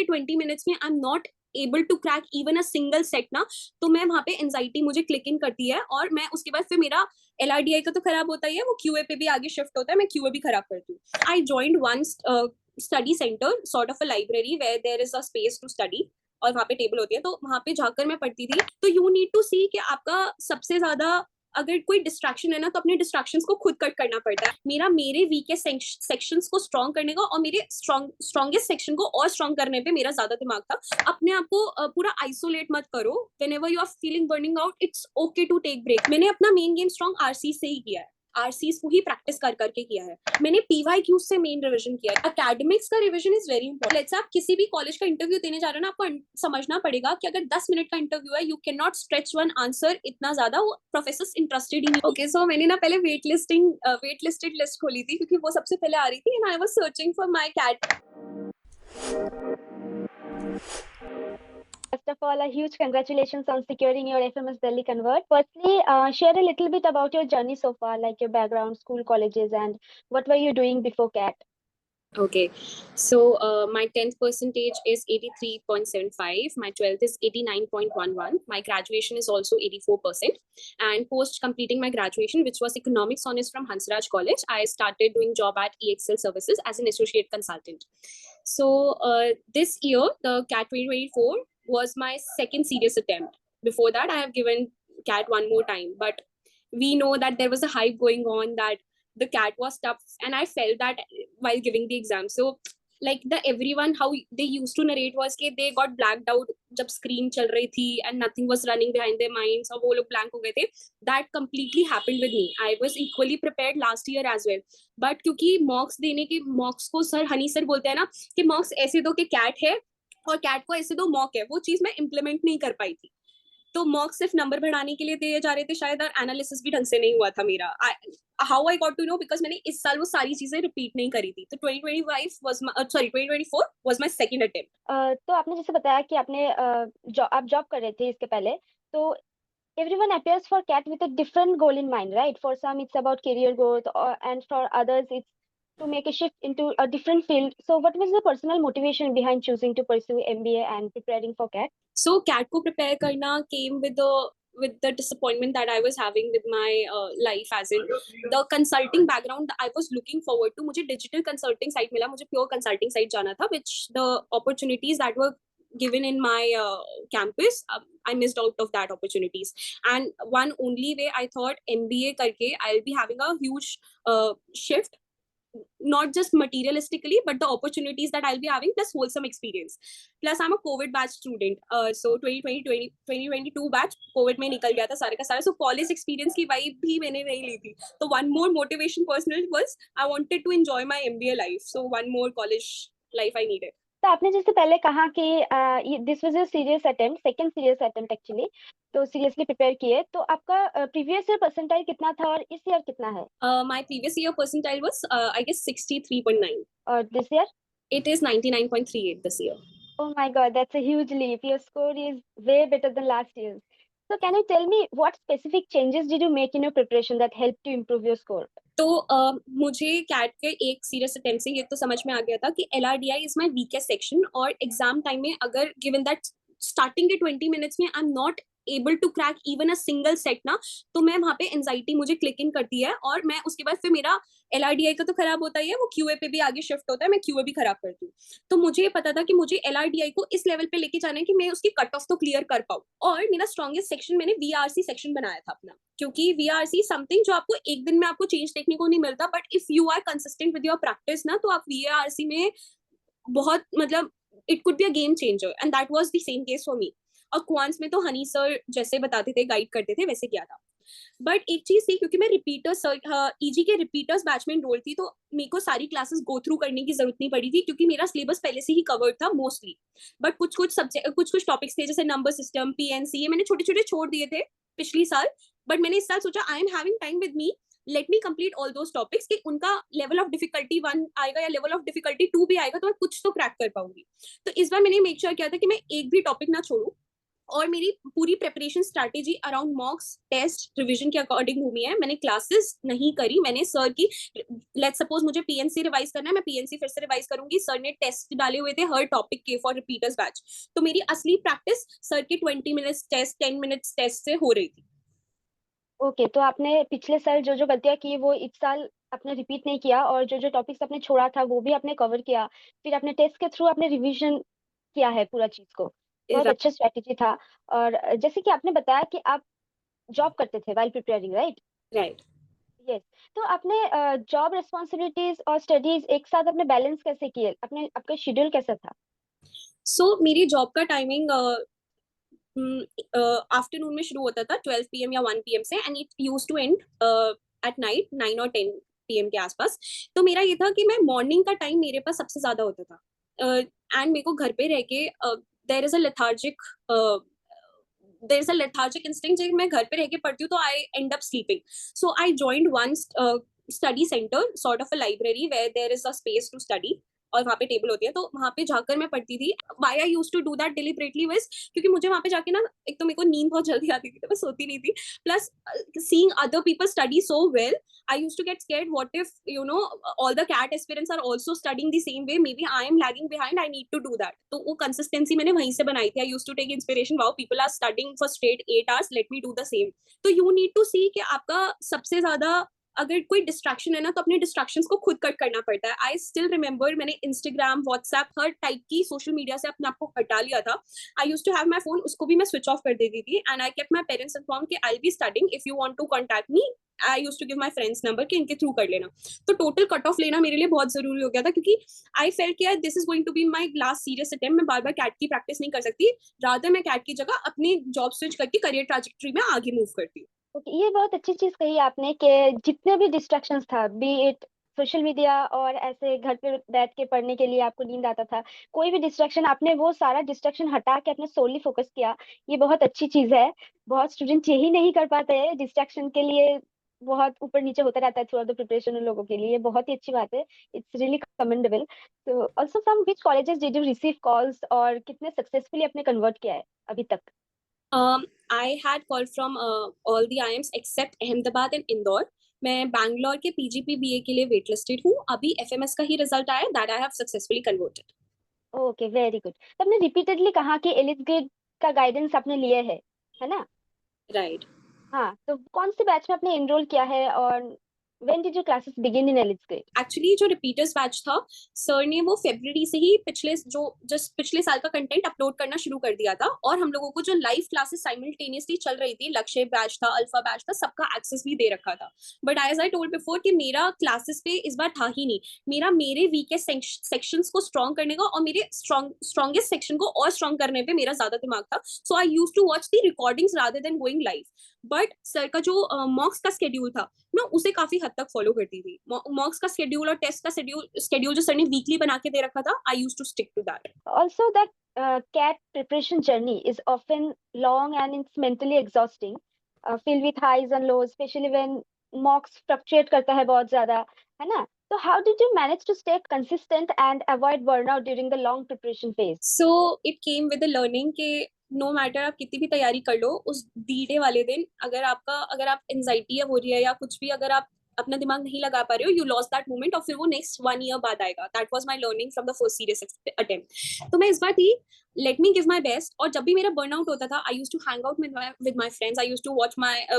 के 20 मिनट्स में I am not able to crack even a single set ना, तो मैं वहाँ पे एंजाइटी मुझे क्लिक इन करती है, और मैं उसके बाद फिर मेरा LRDI का तो खराब होता ही है, वो QA पे भी आगे शिफ्ट होता है, मैं QA भी खराब करती हूँ. I joined one study centre, sort of a library where there is a space to study, और वहाँ पे टेबल होती है, तो वहाँ पे जाकर मैं पढ़ती थी. तो यू नीड टू सी कि आपका सबसे ज्यादा अगर कोई डिस्ट्रैक्शन है ना, तो अपने डिस्ट्रैक्शंस को खुद कट करना पड़ता है. मेरे वीकेस्ट सेक्शंस को स्ट्रॉन्ग करने का और मेरे स्ट्रॉन्गेस्ट सेक्शन को और स्ट्रॉन्ग करने पे मेरा ज्यादा दिमाग था. अपने आप को पूरा आइसोलेट मत करो. Whenever you are feeling burning out, it's okay to take break. मैंने अपना मेन गेम स्ट्रॉन्ग RC से ही किया है, RCs को ही प्रैक्टिस कर करके किया है. मैंने PYQ से मेन रिवीजन किया है. एकेडमिक्स का revision is very important. Let's say आप किसी भी कॉलेज का इंटरव्यू देने जा रहे हो ना, आपको समझना पड़ेगा कि अगर 10 मिनट का इंटरव्यू है, you can not stretch one answer इतना ज्यादा, वो प्रोफेसर्स इंटरेस्टेड ही नहीं. ओके, सो मैंने ना पहले वेट लिस्टेड लिस्ट खोली थी, क्योंकि वो सबसे पहले आ रही थी, and I was searching for my CAT. First of all, a huge congratulations on securing your FMS Delhi Convert. Firstly, share a little bit about your journey so far, like your background, school, colleges, and what were you doing before CAT? Okay, so my 10th percentage is 83.75. My 12th is 89.11. My graduation is also 84%. And post completing my graduation, which was economics honors from Hansraj College, I started doing job at EXL Services as an associate consultant. So this year, the CAT 2024 was my second serious attempt. Before that, I have given CAT one more time, but we know that there was a hype going on that the CAT was tough, and I felt that while giving the exam. So like the everyone how they used to narrate was कि they got blacked out जब screen चल रही थी and nothing was running behind their minds, और वो लोग blank हो गए थे. That completely happened with me. I was equally prepared last year as well, but क्योंकि mocks को सर हनी सर बोलते हैं ना कि mocks ऐसे दो कि CAT है और CAT को ऐसे दो mock है, वो चीज मैं implement नहीं कर पाई थी. तो मॉक सिर्फ नंबर बढ़ाने के लिए दिए जा रहे थे शायद, और एनालिसिस भी ढंग से नहीं हुआ था मेरा. How I got to know, because मैंने इस साल वो सारी चीजें रिपीट नहीं करी थी. तो 2025 वाज माय सेकंड अटेम्प्ट. तो आपने जैसे बताया कि आप जॉब कर रहे थे इसके पहले, तो everyone appears for CAT with a different goal in mind, right? For some, it's about career growth, and for others, it's to make a shift into a different field. So, what was the personal motivation behind choosing to pursue MBA and preparing for CAT? So CAT को prepare करना came with the disappointment that I was having with my life, as in the consulting background I was looking forward to. मुझे digital consulting side मिला, मुझे pure consulting side जाना था, which the opportunities that were given in my campus, I missed out of that opportunities. And one only way I thought MBA करके I'll be having a huge shift, not just materialistically, but the opportunities that I'll be having, plus wholesome experience. Plus I'm a COVID batch student, so 2022 batch COVID में निकल गया था सारे का सारा, so college experience की vibe भी मैंने नहीं ली थी. So one more motivation personal was I wanted to enjoy my MBA life, so one more college life I needed. तो आपने जैसे पहले कहा कि this was a serious attempt, second serious attempt actually, तो सीरियसली प्रिपेयर किए. तो आपका प्रीवियस ईयर परसेंटाइल कितना था और इस ईयर कितना है? My previous year percentile was I guess 63.9. और this year? It is 99.38 this year. Oh my God, that's a huge leap. Your score is way better than last year's. So can you tell me what specific changes did you make in your preparation that helped to improve your score? तो मुझे cat के एक serious attempt से ये तो समझ में आ गया था कि LRDI is my weakest section, और एग्जाम टाइम में अगर गिवन दैट स्टार्टिंग के 20 मिनट्स में I am not able to crack even a single set ना, तो मैं वहाँ पे एंजाइटी मुझे क्लिक इन करती है, और मैं उसके बाद फिर मेरा LRDI का तो खराब होता ही है, वो QA पे भी आगे शिफ्ट होता है, मैं QA भी खराब करती हूँ. तो मुझे पता था कि मुझे LRDI को इस लेवल पे लेके जाना है कि मैं उसकी कट ऑफ तो क्लियर कर पाऊँ. और मेरा स्ट्रॉन्गेस्ट सेक्शन मैंने VRC सेक्शन बनाया था अपना, क्योंकि VRC समथिंग जो आपको एक दिन में आपको चेंज देखने को नहीं मिलता, but if you are consistent with your practice ना, तो आप VRC में बहुत मतलब it could be a game changer, and that was the same case for me. और क्वांट्स में तो हनी सर जैसे बताते थे, गाइड करते थे, वैसे किया था. बट एक चीज थी, क्योंकि मैं EG के रिपीटर्स बैच में एनरोल थी, तो मेरे को सारी क्लासेस गो थ्रू करने की जरूरत नहीं पड़ी थी, क्योंकि मेरा सिलेबस पहले से ही कवर्ड था मोस्टली. बट कुछ टॉपिक्स थे, जैसे नंबर सिस्टम, PNC, ये मैंने छोटे छोटे छोड़ दिए थे पिछली साल. बट मैंने इस साल सोचा I am having time with me, let me complete all those topics, कि उनका लेवल ऑफ डिफिकल्टी 1 आएगा या लेवल ऑफ डिफिकल्टी 2 भी आएगा, तो मैं कुछ तो क्रैक कर पाऊंगी. तो इस बार मैंने मेक श्योर किया था कि मैं एक भी टॉपिक ना छोड़ू, और मेरी पूरी preparation strategy around mocks test revision के अकॉर्डिंग घूमी है। मैंने क्लासेस नहीं करी, मैंने सर की, लेट्स सपोज मुझे पीएनसी रिवाइज करना है, मैं पीएनसी फिर से रिवाइज करूंगी। सर ने टेस्ट डाले हुए थे हर टॉपिक के फॉर रिपीटर्स बैच, तो मेरी असली प्रैक्टिस सर के 20 मिनट्स टेस्ट, 10 मिनट्स टेस्ट से हो रही थी। ओके, तो आपने पिछले साल जो जो गलतियां की वो इस साल आपने रिपीट नहीं किया, और जो जो टॉपिक्स आपने छोड़ा था वो भी आपने कवर किया, फिर अपने टेस्ट के थ्रू आपने रिवीजन किया है पूरा चीज को। बहुत अच्छा स्ट्रेटेजी था। और जैसे कि आपने बताया कि आप जॉब करते थे while preparing, right? Right. Yes. तो आपने जॉब रिस्पॉन्सिबिलिटीज और स्टडीज एक साथ अपने बैलेंस कैसे किए? अपने आपका शेड्यूल कैसा था? सो मेरी जॉब का टाइमिंग आफ्टरनून में शुरू होता था 12 PM या 1 PM से, and it use to end at night 9 और 10 PM के आसपास। तो मेरा ये था कि मैं मॉर्निंग का टाइम मेरे पास सबसे ज्यादा होता था, एंड मेरे को घर पे रह के there is a lethargic there is a lethargic instinct, जब मैं घर पे रह के पढ़ती हूँ तो I end up sleeping. So I joined one study centre, sort of a library where there is a space to study, और वहाँ पे टेबल होती है, तो वहाँ पे जाकर मैं पढ़ती थी। Why I used to do that deliberately was क्योंकि मुझे वहाँ पे जाके ना, एक तो मेरे को नींद बहुत जल्दी आती थी तो मैं सोती नहीं थी, plus seeing other people study so well, I used to get scared, what if all the CAT aspirants are also studying the same way, may be I am lagging behind, I need to do that. तो वो consistency मैंने वहीं से बनाई थी। I used to take inspiration, wow people are studying for straight 8 hours, let me do the same. तो you need to सी कि आपका सबसे ज्यादा अगर कोई डिस्ट्रैक्शन है ना, तो अपने डिस्ट्रैक्शंस को खुद कट करना पड़ता है। आई स्टिल रिमेंबर, मैंने इंस्टाग्राम, व्हाट्सएप, हर टाइप की सोशल मीडिया से अपने आप को हटा लिया था। I used to have my phone, उसको भी मैं स्विच ऑफ कर देती थी, and I kept my parents inform कि I will be studying, if you want to contact me, I used to give my friends number कि इनके through कर लेना। तो टोटल कट ऑफ लेना मेरे लिए बहुत जरूरी हो गया था, क्योंकि आई फेल्ट कि this is going to be my last serious attempt, मैं बार बार कैट की प्रैक्टिस नहीं कर सकती, रादर मैं कैट की जगह अपनी जॉब स्विच करके करियर ट्रैजेक्टरी में आगे मूव करती हूँ। ओके, ये बहुत अच्छी चीज कही आपने कि जितने भी डिस्ट्रैक्शंस था, बी इट सोशल मीडिया और ऐसे घर पे बैठ के पढ़ने के लिए आपको नींद आता था, कोई भी डिस्ट्रैक्शन, आपने वो सारा डिस्ट्रैक्शन हटा के अपने सोली फोकस किया। ये बहुत अच्छी चीज है। बहुत स्टूडेंट यही नहीं कर पाते हैं, डिस्ट्रैक्शन के लिए बहुत ऊपर नीचे होता रहता है थ्रू आउट द प्रिपरेशन उन लोगों के लिए। ये बहुत ही अच्छी बात है। It's really commendable. तो also from which colleges did you receive calls, और कितने सक्सेसफुली आपने कन्वर्ट किया है अभी तक? I had called from all the IIMs except Ahmedabad and Indore. मैं बैंगलोर के पीजीपी बीए के लिए वेट लिस्टेड हूँ। अभी एफएमएस का ही रिजल्ट आया, that I have successfully converted. Okay, very good. तो आपने रिपीटेडली कहा कि एलिट ग्रेड का गाइडेंस आपने लिए है ना? राइट। हाँ, तो कौन से बैच में आपने एनरोल किया है, और when did your classes begin in elite grade? Actually जो रिपीटर्स बैच था, सर ने वो फरवरी से ही पिछले साल का कंटेंट अपलोड करना शुरू कर दिया था, और हम लोगों को जो लाइव क्लासेस साइमल्टेनियसली चल रही थी, लक्ष्य बैच था, अल्फा बैच था, सबका एक्सेस भी दे रखा था। But as I told before कि मेरा क्लासेस पे इस बार था ही नहीं। मेरे वीकेस्ट सेक्शंस को स्ट्रॉन्ग करने का और मेरे स्ट्रॉन्गेस्ट सेक्शन को और स्ट्रॉन्ग करने पे मेरा ज्यादा दिमाग था। So I use to watch the recordings rather than going live. But sir का जो मॉक्स का स्केड्यूल था, मैं उसे काफी हद तक फॉलो करती थी। मॉक्स का शेड्यूल और टेस्ट का शेड्यूल जो सर ने वीकली बना के दे रखा था, I use to stick to that. Also, that CAT preparation journey is often long and it's mentally exhausting, filled with highs and lows, especially when mocks fluctuate करता है बहुत ज्यादा, है ना? So how did you manage to stay consistent and avoid burnout during the long preparation phase? So it came with learning के no matter आप कितनी भी तैयारी कर लो, उस डी डे वाले दिन अगर आप एंजाइटी हो रही है या कुछ भी, अगर आप अपना दिमाग नहीं लगा पा रहे हो, यू लॉस दैट मोमेंट, और फिर वो नेक्स्ट 1 ईयर बाद आएगा। That was my learning from the first serious attempt. तो मैं इस बार थी, let me give my best. और जब भी मेरा बर्नआउट होता था, I use to hang out with my friends, I use to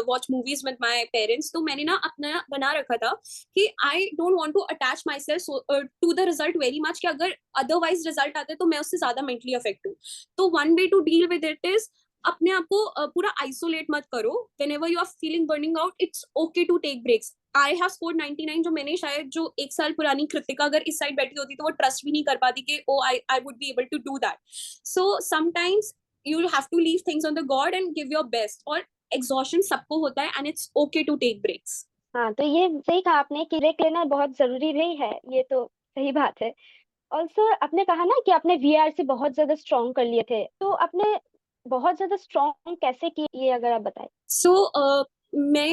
watch movies with my parents. तो मैंने ना अपना बना रखा था कि I don't want to attach myself to the result very much, कि अगर अदरवाइज रिजल्ट आते तो मैं उससे ज्यादा मेंटली अफेक्ट हूँ। तो one way to deal with it is, अपने आप को पूरा आइसोलेट मत करो। Whenever you are feeling burning out, it's okay to take breaks. I have scored 99, जो मैंने शायद जो 1 साल पुरानी कृतिका अगर इस साइड बैठी होती तो वो ट्रस्ट भी नहीं कर पाती कि oh I would be able to do that. So sometimes you have to leave things on the god and give your best. और एग्जॉशन सबको होता है, and it's okay to take breaks. हाँ, तो ये सही कहा आपने कि ब्रेक लेना बहुत जरूरी भी है, ये तो सही बात है। ऑल्सो आपने कहा ना कि आपने वीआर से बहुत ज्यादा स्ट्रॉन्ग कर लिए थे, तो आपने बहुत ज्यादा स्ट्रॉन्ग कैसे किए, ये अगर आप बताएं। सो मैं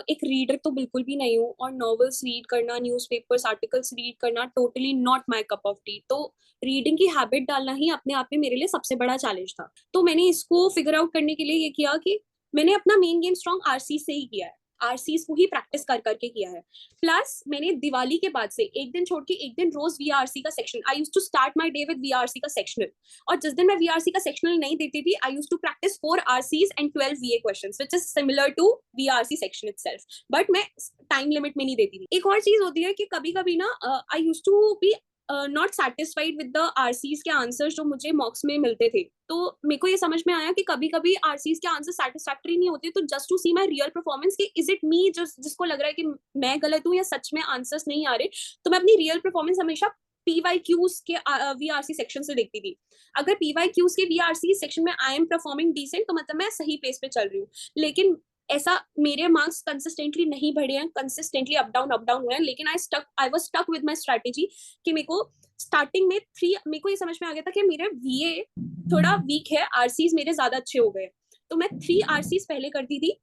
एक रीडर तो बिल्कुल भी नहीं हूँ, और नॉवेल्स रीड करना, न्यूज़पेपर्स, आर्टिकल्स रीड करना totally not my cup of T. तो रीडिंग की हैबिट डालना ही अपने आप में मेरे लिए सबसे बड़ा चैलेंज था। तो मैंने इसको फिगर आउट करने के लिए ये किया कि मैंने अपना मेन गेम स्ट्रॉन्ग आरसी से ही किया है, आरसी को ही प्रैक्टिस कर करके किया है। प्लस मैंने दिवाली के बाद से एक दिन छोड़ के एक दिन रोज वीआरसी का section, I use to start my day with VRC का सेक्शनल। और जिस दिन मैं वीआरसी का सेक्शनल नहीं देती थी, I use to practice 4 RCs and 12 VA questions, which is similar to VRC section itself, but मैं टाइम लिमिट में नहीं देती थी। एक और चीज होती है कि कभी कभी ना I use to be not satisfied with the RCs के आंसर्स जो मुझे मॉक्स में मिलते थे। तो मेरे को ये समझ में आया कि कभी कभी आरसीज के आंसर सेटिस्फैक्टरी नहीं होते, तो just to see my real performance कि इज इट मी जिसको लग रहा है कि मैं गलत हूँ या सच में आंसर्स नहीं आ रहे, तो मैं अपनी रियल परफॉर्मेंस हमेशा पीवाईक्यूज के वीआरसी सेक्शन से देखती थी। अगर पीवाईक्यूज के वीआरसी सेक्शन में आई एम परफॉर्मिंग डिसेंट, तो मतलब मैं सही पेस पे चल रही हूँ। लेकिन ऐसा मेरे मार्क्स कंसिस्टेंटली नहीं बढ़े हैं, कंसिस्टेंटली अप डाउन हुए हैं, लेकिन I was stuck with my strategy कि मेरे को स्टार्टिंग में मेरे को ये समझ में आ गया था कि मेरे वीए थोड़ा वीक है, आरसीज मेरे ज्यादा अच्छे हो गए। तो मैं 3 RCs पहले करती थी,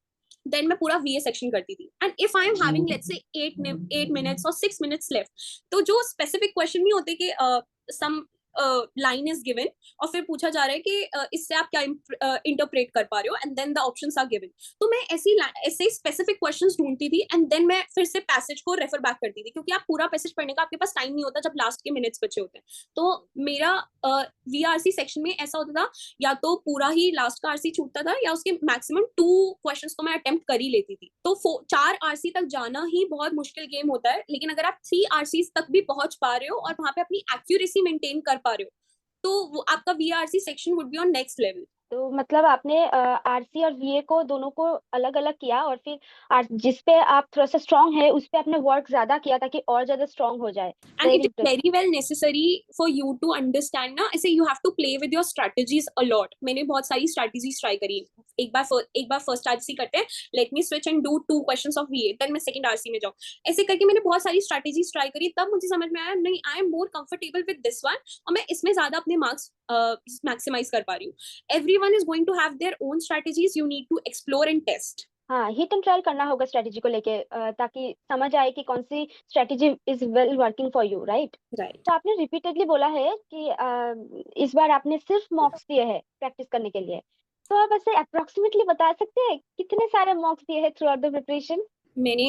देन मैं पूरा वीए सेक्शन करती थी। And if I am having let's say 8 minutes और 6 मिनट्स लेफ्ट, तो जो स्पेसिफिक क्वेश्चन नहीं होते कि सम लाइन इज गिवन और फिर पूछा जा रहा है कि इससे आप क्या इंटरप्रेट कर पा रहे हो, and then the options are given. तो मैं ऐसे स्पेसिफिक क्वेश्चंस ढूंढती थी, एंड देन मैं फिर से पैसेज को रेफर बैक करती थी, क्योंकि आप पूरा पैसेज पढ़ने का आपके पास टाइम नहीं होता जब लास्ट के मिनट्स बचे होते हैं। तो मेरा वीआरसी सेक्शन में ऐसा होता था, या तो पूरा ही लास्ट का आरसी छूटता था, या उसके मैक्सिमम 2 क्वेश्चंस को मैं अटेम्प्ट कर ही लेती थी। तो 4 RC तक जाना ही बहुत मुश्किल गेम होता है, लेकिन अगर आप 3 RCs तक भी पहुंच पा रहे हो और वहां पे अपनी एक्यूरेसी मेंटेन कर पा रहे हो, तो वो आपका VRC section would be on next level. तो मतलब आपने आरसी और वीए को दोनों को अलग अलग किया, और फिर जिस पे आप थोड़ा सा स्ट्रांग है उस पे आपने वर्क ज्यादा किया ताकि और ज्यादा स्ट्रांग हो जाए। And it very is impressive. Very well necessary for you to understand ना, ऐसे you have to play with your strategies a lot. मैंने बहुत सारी स्ट्रेटजीज ट्राई करी। एक बार फर्स्ट आरसी करते हैं, let me switch and do 2 questions of VA, then मैं सेकंड आरसी में जाऊँ। ऐसे करके मैंने बहुत सारी स्ट्रेटजीज ट्राई करी, तब मुझे समझ में आया नहीं, I am more comfortable with this one, और मैं इसमें ज्यादा अपने मार्क्स मैक्सिमाइज कर पा रही हूँ। Everyone is going to have their own strategies, you need to explore and test. हाँ, हिट एंड ट्रायल करना होगा स्ट्रेटेजी को लेके, ताकि समझ आए कि कौन सी strategy is well working for you, right? Right. तो आपने रिपीटेडली बोला है कि इस बार आपने सिर्फ मॉक्स दिए हैं प्रैक्टिस करने के लिए। तो आप ऐसे अप्रोक्सीमेटली बता सकते हैं कितने सारे मॉक्स दिए हैं थ्रू आउट द प्रिपरेशन? मैंने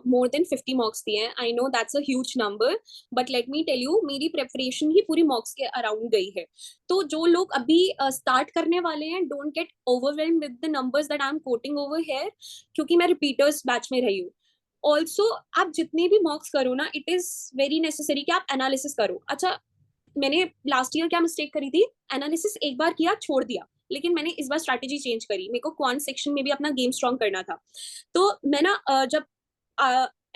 मोर देन 50 मॉक्स दिए हैं। I know that's a huge number, but let me tell you, मेरी प्रेपरेशन ही पूरी मॉक्स के अराउंड गई है। तो जो लोग अभी स्टार्ट करने वाले हैं, don't get overwhelm with the numbers that I am quoting over here, क्योंकि मैं रिपीटर्स बैच में रही हूँ। ऑल्सो आप जितने भी मॉक्स करो ना, इट इज वेरी नेसेसरी कि आप एनालिसिस करो। अच्छा, मैंने लास्ट ईयर क्या मिस्टेक करी थी, एनालिसिस एक बार किया छोड़ दिया, लेकिन मैंने इस बार स्ट्रैटेजी चेंज करी। मेरे को क्वांट सेक्शन में भी अपना गेम स्ट्रॉन्ग करना था। तो मैं ना जब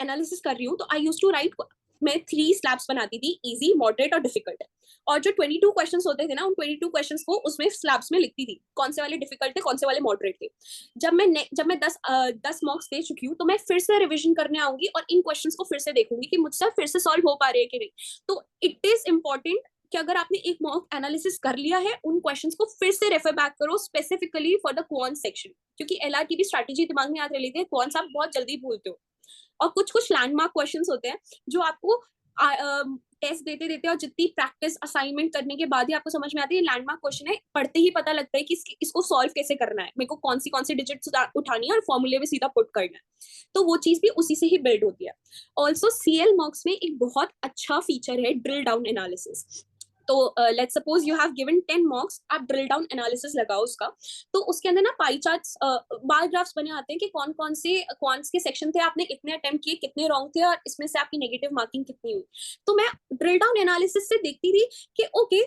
एनालिसिस कर रही हूँ, तो आई यूज टू राइट, मैं 3 स्लैब्स बनाती थी, इजी, मॉडरेट और डिफिकल्ट। और जो 22 क्वेश्चंस होते थे ना, उन 22 क्वेश्चंस को उसमें स्लैब्स में लिखती थी, कौन से वाले डिफिकल्ट थे, कौन से वाले मॉडरेट थे। जब मैं 10 मॉक्स दे चुकी हूँ, तो मैं फिर से रिविजन करने आऊंगी और इन क्वेश्चंस को फिर से देखूंगी कि मुझसे फिर से सॉल्व हो पा रहे हैं कि नहीं। तो इट इज इंपॉर्टेंट कि अगर आपने एक मॉक एनालिसिस कर लिया है, उन क्वेश्चंस को फिर से रेफर बैक करो specifically for the quant section, क्योंकि एलआर की भी स्ट्रैटेजी दिमाग में याद रह लेते हैं, क्वांट्स आप बहुत जल्दी भूलते हो। और कुछ कुछ लैंडमार्क क्वेश्चंस होते हैं जो आपको टेस्ट देते देते और जितनी प्रैक्टिस असाइनमेंट करने के बाद ही आपको समझ में आती है, लैंडमार्क क्वेश्चन है, पढ़ते ही पता लगता है कि इसको सॉल्व कैसे करना है, मेरे को कौन सी डिजिट उठानी है और फॉर्मूले में सीधा पुट करना है। तो वो चीज भी उसी से ही बिल्ड होती है। ऑल्सो सीएल मॉक्स में एक बहुत अच्छा फीचर है, ड्रिल डाउन एनालिसिस। तो let's suppose you have given 10 मॉक्स, आप ड्रिल डाउन एनालिसिस लगाओ उसका। तो उसके अंदर ना पाई चार्ट्स, बार ग्राफ्स बने आते हैं कि कौन कौन से क्वांट्स के सेक्शन थे, आपने कितने अटेम्प्ट किए, कितने रॉन्ग थे, और इसमें से आपकी नेगेटिव मार्किंग कितनी हुई। तो मैं ड्रिल डाउन एनालिसिस से देखती थी कि ओके,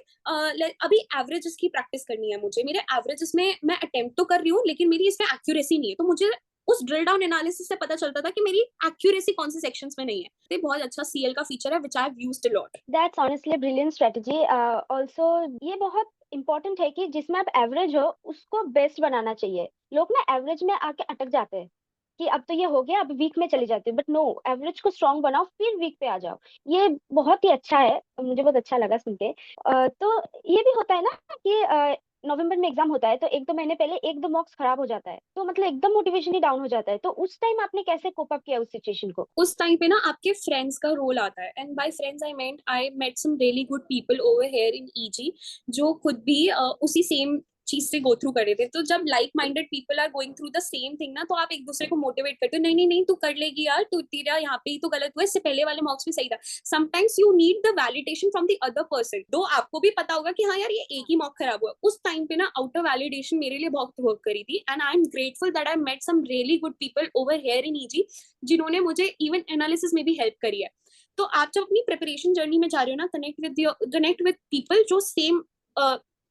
अभी एवरेजेस की प्रैक्टिस करनी है मुझे, मेरे एवरेजेस में मैं अटेम्प्ट तो कर रही हूँ, लेकिन मेरी इसमें एक्यूरेसी नहीं है। तो मुझे उस ड्रिल डाउन एनालिसिस से पता चलता था कि मेरी एक्यूरेसी कौन से सेक्शंस में नहीं है। तो ये बहुत अच्छा सीएल का फीचर है, which I have used a lot. That's honestly brilliant strategy. Also ये बहुत इंपॉर्टेंट है कि जिसमें आप एवरेज हो उसको बेस्ट बनाना चाहिए। लोग ना एवरेज में आके अटक जाते हैं कि अब तो ये हो गया, अब वीक में चले जाते हैं, बट नो, एवरेज को स्ट्रांग बनाओ फिर वीक पे आ जाओ। ये बहुत ही अच्छा है, मुझे बहुत अच्छा लगा सुन के। तो ये भी होता है ना कि नवंबर में एग्जाम होता है तो 1-2 महीने पहले 1-2 मॉक्स खराब हो जाता है, तो मतलब एकदम मोटिवेशन ही डाउन हो जाता है, तो उस टाइम आपने कैसे कोप अप किया उस सिचुएशन को? उस टाइम पे ना आपके फ्रेंड्स का रोल आता है, and by friends I met some really good people over here in ईजी, जो खुद भी उसी सेम चीज से गो थ्रू कर रहे थे। तो जब like minded people are going through the same thing ना, तो आप एक दूसरे को मोटिवेट करते हो, नहीं नहीं नहीं तू कर लेगी यार, तू तेरा यहाँ पे ही तो गलत हुआ, इससे पहले वाले मॉक्स में सही था। Sometimes you need the validation from the other person, दो आपको भी पता होगा कि हाँ यार ये एक ही मॉक खराब हुआ। उस टाइम पे ना आउटर वैलिडेशन मेरे लिए बहुत वर्क करी थी, and I am grateful that I met some really good people over here in ईजी, जिन्होंने मुझे इवन एनालिसिस में भी हेल्प करी है। तो आप जब अपनी प्रिपरेशन जर्नी में जा रहे हो ना, कनेक्ट विद पीपल जो सेम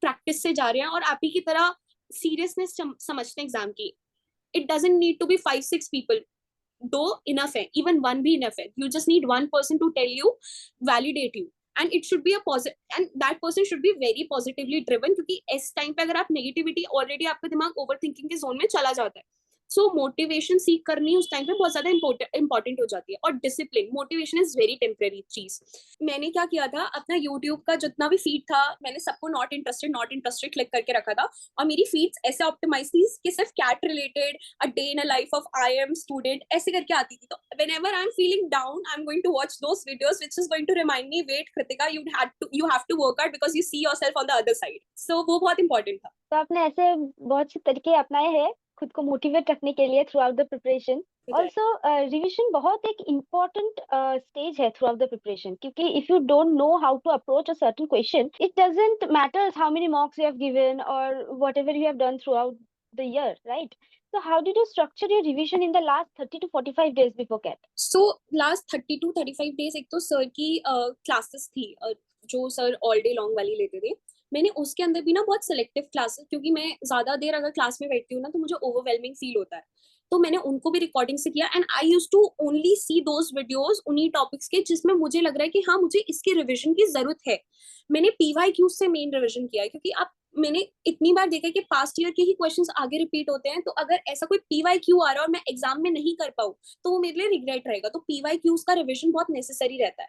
प्रैक्टिस से जा रहे हैं और आप ही की तरह सीरियसनेस समझते हैं एग्जाम की। It doesn't need to be 5-6 people, दो इनफ है, इवन वन भी इनफ है। You just need one person to tell you, validate you, and it should be a positive, and that person should be very positively driven, क्योंकि इस time पे अगर आप negativity, already आपका दिमाग ओवर थिंकिंग के जोन में चला जाता है। सो मोटिवेशन सीख करनी उस टाइम पे बहुत ज्यादा इंपॉर्टेंट हो जाती है। और discipline, motivation is very temporary चीज। मैंने क्या किया था, अपना यूट्यूब का जितना भी फीड था, मैंने सबको नॉट इंटरेस्टेड क्लिक करके रखा था, और मेरी फीड्स ऐसे ऑप्टिमाइज थी कि सिर्फ CAT related, a day in a life of I am student ऐसे करके आती थी। तो whenever I'm feeling down, I'm going to watch those videos which is going to remind me, wait Kritika, you have to work out because you see yourself on the other side. So वो बहुत important था। तो आपने ऐसे बहुत से तरीके अपनाए हैं खुद को मोटिवेट रखने के लिए throughout the preparation. Also revision बहुत एक इम्पोर्टेंट स्टेज है थ्रू आउट द प्रिपरेशन, क्योंकि if you don't know how to approach a certain question, it doesn't matter how many marks you have given और whatever you have done throughout the year, right? So how did you structure your revision in the last 30 to 45 days before CAT? So last 30 to 35 days एक तो sir की classes थी, जो sir all day long वाली लेते थे। मैंने उसके अंदर भी ना बहुत सिलेक्टिव क्लासेस, क्योंकि मैं ज्यादा देर अगर क्लास में बैठती हूँ ना तो मुझे ओवरवेलमिंग फील होता है, तो मैंने उनको भी रिकॉर्डिंग से किया, and I use to only see those videos उन्हीं टॉपिक्स के जिसमें मुझे लग रहा है कि हाँ मुझे इसकी रिविजन की जरूरत है। मैंने पीवाईक्यू से मेन रिविजन किया है, क्योंकि आप, मैंने इतनी बार देखा कि पास्ट ईयर के ही क्वेश्चंस आगे रिपीट होते हैं, तो अगर ऐसा कोई पीवाईक्यू आ रहा है और मैं एग्जाम में नहीं कर पाऊँ तो वो मेरे लिए रिग्रेट रहेगा। तो पीवाईक्यूज का रिविजन बहुत नेसेसरी रहता है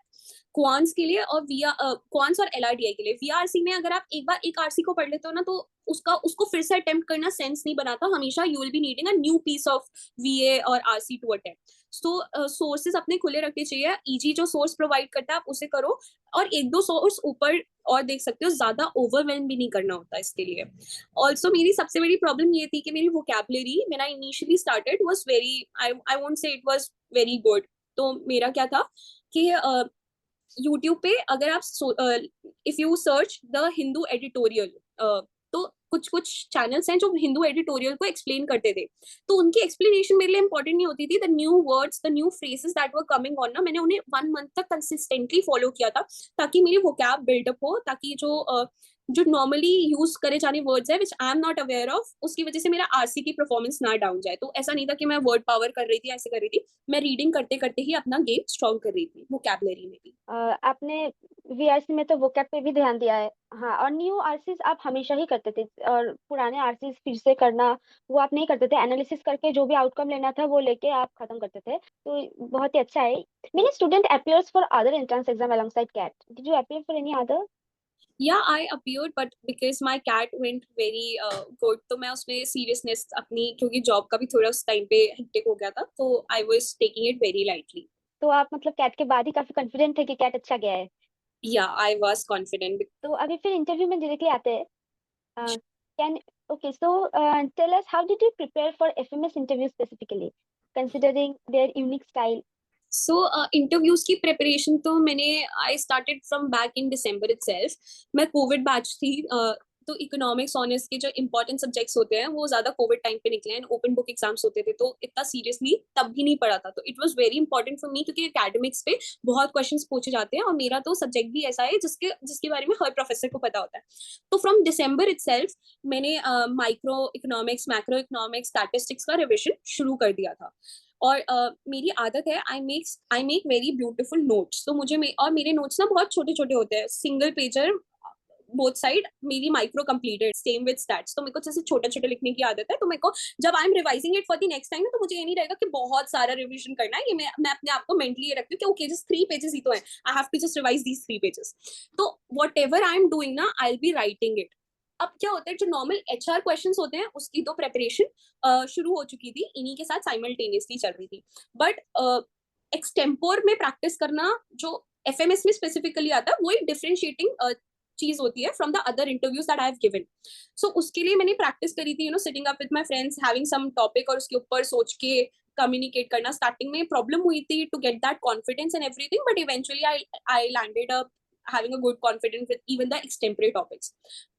क्वांट्स के लिए, और क्वांट्स और एलआरडीआई के लिए। वीआरसी में अगर आप एक बार एक आरसी को पढ़ लेते हो ना, तो उसको फिर से अटेम्प्ट करना सेंस नहीं बनाता। हमेशा you will be needing a new piece of VA और RC to attempt. So sources अपने खुले रखने चाहिए। ईजी जो सोर्स प्रोवाइड करता है आप उसे करो, और एक दो सोर्स ऊपर और देख सकते हो, ज्यादा ओवरवेलम भी नहीं करना होता इसके लिए। ऑल्सो मेरी सबसे बड़ी प्रॉब्लम ये थी कि मेरी vocabulary, when I initially started, was very, I won't say it was very good. तो मेरा क्या था कि यूट्यूब पे अगर आप if you search the Hindu editorial, तो कुछ कुछ चैनल्स हैं जो हिंदू एडिटोरियल को एक्सप्लेन करते थे, तो उनकी एक्सप्लेनेशन मेरे लिए इंपॉर्टेंट नहीं होती थी। The new words, the new phrases that were coming on ना, मैंने उन्हें 1 मंथ तक कंसिस्टेंटली फॉलो किया था, ताकि मेरी वोकैब बिल्डअप हो, ताकि जो नॉर्मली यूज करे जाने वर्ड्स है which I am not aware of, उसकी वजह से मेरा आरसी की परफॉर्मेंस ना डाउन जाए। तो ऐसा नहीं था कि मैं वर्ड पावर कर रही थी, ऐसे कर रही थी, मैं रीडिंग करते करते ही अपना गेम स्ट्रॉन्ग कर रही थी वोकैबुलरी में भी। आपने वीआरसी में तो वोकैब पे भी ध्यान दिया है। हाँ, और न्यू आरसीज आप हमेशा ही करते थे, और पुराने आरसीज फिर से करना वो आप नहीं करते थे, एनालिसिस करके जो भी आउटकम लेना था वो लेके आप खत्म करते थे, तो बहुत ही अच्छा है। Many student appears for other entrance exam alongside CAT, did you appear for any other? Yeah, I appeared, but because my cat went very good, तो मैं उसमें seriousness अपनी, क्योंकि जॉब का भी थोड़ा उस टाइम पे हेक्टिक हो गया था, तो I was taking it very lightly. तो आप मतलब कैट के बाद ही काफी कॉन्फिडेंट थे कि कैट अच्छा गया है? Yeah, I was confident. तो अभी फिर इंटरव्यू में डायरेक्टली आते हैं। Can okay, so tell us how did you prepare for FMS interview specifically, considering their unique style? So interviews की प्रिपरेशन तो मैंने, I started from back in December itself. मैं कोविड बैच थी, तो economics honours के जो important subjects होते हैं वो ज्यादा कोविड टाइम पे निकले हैं, ओपन बुक एग्जाम्स होते थे, तो इतना सीरियसली तब भी नहीं पढ़ा था। तो it was very important for me, क्योंकि एकेडमिक्स पे बहुत क्वेश्चंस पूछे जाते हैं, और मेरा तो सब्जेक्ट भी ऐसा है जिसके बारे में हर प्रोफेसर को पता होता है। तो फ्रॉम दिसंबर इटसेल्फ मैंने micro economics, macro economics, statistics का रिविजन शुरू कर दिया था। और मेरी आदत है, I make very beautiful notes. तो और मेरे नोट्स ना बहुत छोटे छोटे होते हैं, सिंगल पेजर बोथ साइड। मेरी micro completed, same with stats, तो मेरे को जैसे छोटा छोटा लिखने की आदत है। तो मेरे को जब I am revising it for the next time, तो मुझे ये नहीं रहेगा कि बहुत सारा रिविजन करना है। ये मैं अपने आप को मेंटली ये रखती हूँ कि ओके जस्ट 3 पेजेस ही तो है, I have to just revise these 3 pages. तो whatever I am doing ना, I will be writing it. अब क्या होता है, जो नॉर्मल एचआर क्वेश्चंस होते हैं उसकी तो प्रेपरेशन शुरू हो चुकी थी, इन्हीं के साथ साइमल्टेनियसली चल रही थी, बट एक्सटेम्पोर में प्रैक्टिस करना जो एफएमएस में स्पेसिफिकली आता है, वो एक डिफरेंशिएटिंग चीज होती है from the other interviews that I have given. So उसके लिए मैंने प्रैक्टिस करी थी, sitting up with my friends, having some topic और उसके ऊपर सोच के कम्युनिकेट करना। स्टार्टिंग में प्रॉब्लम हुई थी to get that confidence and everything, but eventually I landed up having a good confidence with even the extempore topics.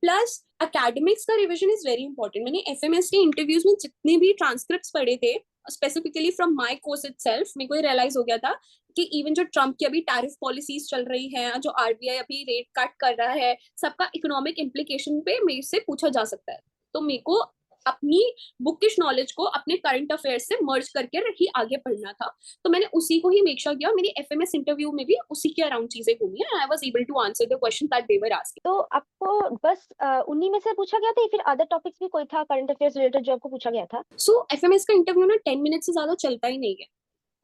Plus academics का revision is very important. मैंने FMS के interviews में जितने भी transcripts पढ़े थे, specifically from my course itself, मेरे को रियलाइज हो गया था कि इवन जो ट्रम्प की अभी टैरिफ पॉलिसीज चल रही हैं, जो आरबीआई अभी रेट कट कर रहा है, सबका इकोनॉमिक इम्प्लीकेशन पे मेरे से पूछा जा सकता है। तो मेरे को अपनी बुकिश नॉलेज को अपने करंट अफेयर्स से मर्ज करके ही आगे पढ़ना था। तो मैंने उसी को ही मेक श्योर किया। मेरी एफएमएस इंटरव्यू में भी उसी के अराउंड चीजें घूमी है। I was able to answer the question that they were asking. तो आपको बस उन्हीं में से पूछा गया था या फिर अदर टॉपिक्स भी कोई था करंट अफेयर्स रिलेटेड जो आपको पूछा गया था? सो एफएमएस का इंटरव्यू ना 10 मिनट से ज्यादा चलता ही नहीं है।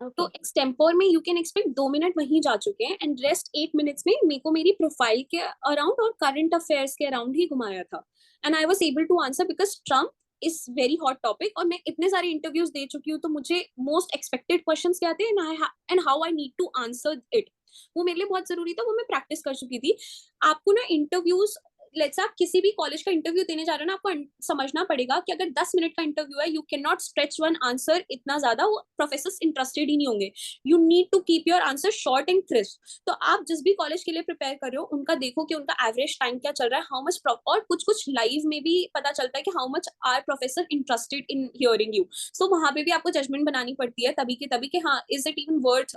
तो ओके। एक्सटेम्पोर में यू कैन एक्सपेक्ट 2 मिनट वहीं जा चुके हैं, एंड रेस्ट 8 मिनट्स में मेरे को मेरी प्रोफाइल के अराउंड और करंट अफेयर्स के अराउंड ही घुमाया था। And I was able to answer because Trump is very hot topic, और मैं इतने सारे इंटरव्यूज दे चुकी हूँ, तो मुझे मोस्ट एक्सपेक्टेड क्वेश्चन क्या थे and how I need to answer it, वो मेरे लिए बहुत जरूरी था, वो मैं प्रैक्टिस कर चुकी थी। आपको ना इंटरव्यूज, लेट्स आप किसी भी कॉलेज का इंटरव्यू देने जा रहे हो ना, आपको समझना पड़ेगा कि अगर 10 मिनट का इंटरव्यू है, you can not stretch one answer इतना ज्यादा, वो प्रोफेसर इंटरेस्टेड ही नहीं होंगे। You need to keep your answer short and crisp. तो आप जिस भी कॉलेज के लिए प्रिपेयर कर रहे हो, उनका देखो कि उनका एवरेज टाइम क्या चल रहा है, हाउ मच, और कुछ कुछ लाइव में भी पता चलता है कि how much are professor interested in hearing you. So वहां पे भी आपको जजमेंट बनानी पड़ती है तभी के तभी कि हाँ, is it even worth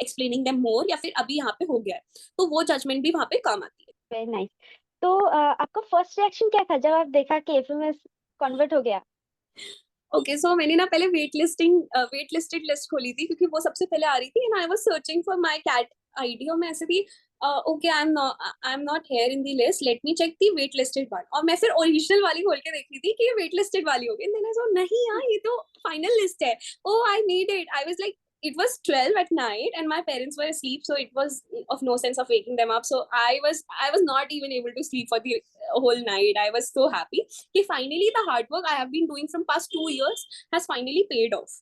explaining them more, या फिर अभी यहाँ पे हो गया है, तो वो जजमेंट भी वहां पे काम आती है। Very nice. तो आपका फर्स्ट रिएक्शन क्या था जब आप देखा कि एफएमएस कन्वर्ट हो गया? ओके, सो मैंने ना पहले वेट लिस्टेड लिस्ट खोली थी, क्योंकि वो सबसे पहले आ रही थी, and I was searching for my CAT ID, और मैं ऐसे थी okay, I am not here in the list, let me check the wait listed one. और मैं फिर ओरिजिनल वाली खोल के देख रही थी कि ये वेट लिस्टेड वाली होगी, देन आई सो नहीं यार, ये तो फाइनल लिस्ट है। Oh I made it. I was like, it was 12 at night and my parents were asleep, so it was of no sense of waking them up, so I was not even able to sleep for the whole night. I was so happy कि finally the hard work I have been doing from past 2 years has finally paid off.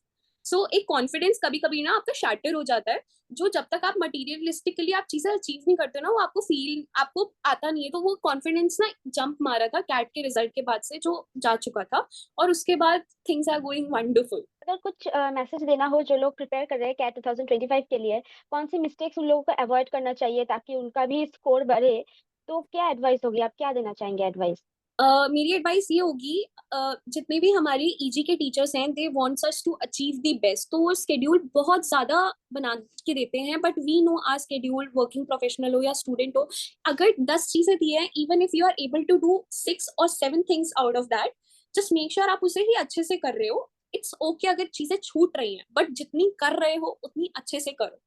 So एक confidence कभी कभी ना आपका shatter हो जाता है, जो जब तक आप मटीरियलिस्टिकली आप चीजें अचीव नहीं करते ना, वो आपको आता नहीं है। तो वो कॉन्फिडेंस ना जंप मारा था कैट के रिजल्ट के बाद से, जो जा चुका था, और उसके बाद थिंग्स आर गोइंग वंडरफुल। अगर कुछ मैसेज देना हो जो लोग प्रिपेयर कर रहे हैं कैट 2025 के लिए, कौन सी मिस्टेक्स उन लोगों को अवॉइड करना चाहिए ताकि उनका भी स्कोर बढ़े, तो क्या एडवाइस होगी? आप क्या देना चाहेंगे एडवाइस? मेरी एडवाइस ये होगी, जितने भी हमारे ईजी के टीचर्स हैं, they wants us to achieve the best, तो वो स्केड्यूल बहुत ज्यादा बना के देते हैं, but we know our schedule, working professional हो या स्टूडेंट हो, अगर 10 चीजें दी है, even if you are able to do 6 or 7 things out of that, just make sure आप उसे ही अच्छे से कर रहे हो। इट्स ओके अगर चीजें छूट रही हैं, बट जितनी कर रहे हो उतनी अच्छे से करो।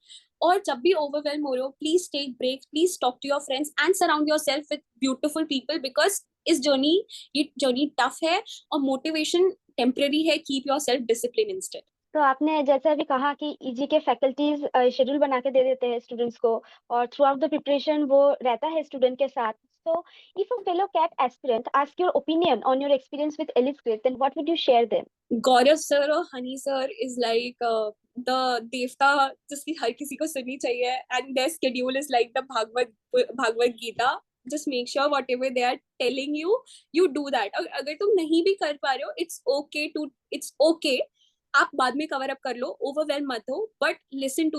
और जब भी ओवरवेलम हो रहे हो, please take break, please talk to your friends and surround yourself with beautiful people, because ये जर्नी टफ है, और मोटिवेशन टेम्पररी है। Keep yourself discipline instead. तो आपने जैसे अभी कहा कि ईजी के फैकल्टीज शेड्यूल बना के दे देते हैं स्टूडेंट्स को, और थ्रू आउट द प्रिपरेशन वो रहता है स्टूडेंट के साथ। So if a fellow CAT aspirant ask your opinion on your experience with Elites grade, then what would you share them? Gaurav sir और Honey sir is like the देवता, जिसकी हर किसी को सुननी चाहिए, and their schedule is like the Bhagavad Gita. Just make sure whatever they are telling you, you do that. अगर तुम नहीं भी कर पा रहे हो, इट्स ओके, आप बाद में कवर अप कर लो, ओवरवेलम मत हो, बट लिसन टू